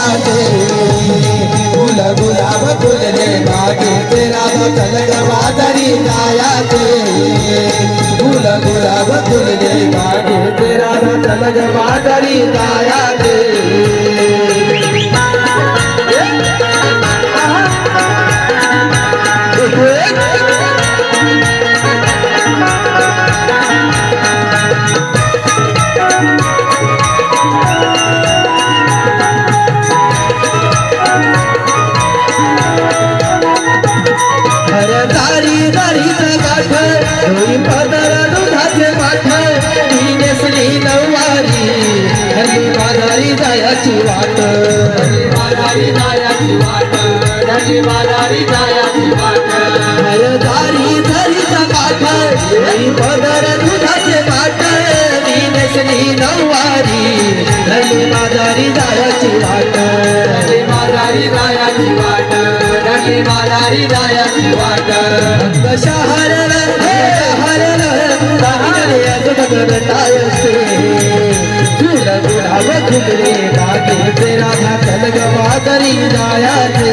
जायाचे फुल गुलाब फुलले बागेचे राधा चलग बाजारी जायाचे फुल गुलाब फुलले बागेचे राधा चलग बाजारी जायाचे दारी दारीचा गाठ होई पदर दुधाचे माठ ती नेसली नऊवारी हल्ली बाजारी जायाची वाट बाजारी जायाची वाट हल्ली बाजारी जायाची वाट दारी दारीचा गाठ होई पदर दुधाचे माठ ती नेसली नऊवारी हल्ली बाजारी जायाची वाट हल्ली बाजारी जायाची वाट हल्ली बाजारी जायाची वाट शहरल शहरल तायसे फुल गुलाब फुलले बागेचे राधा चलग बाजारी जायाचे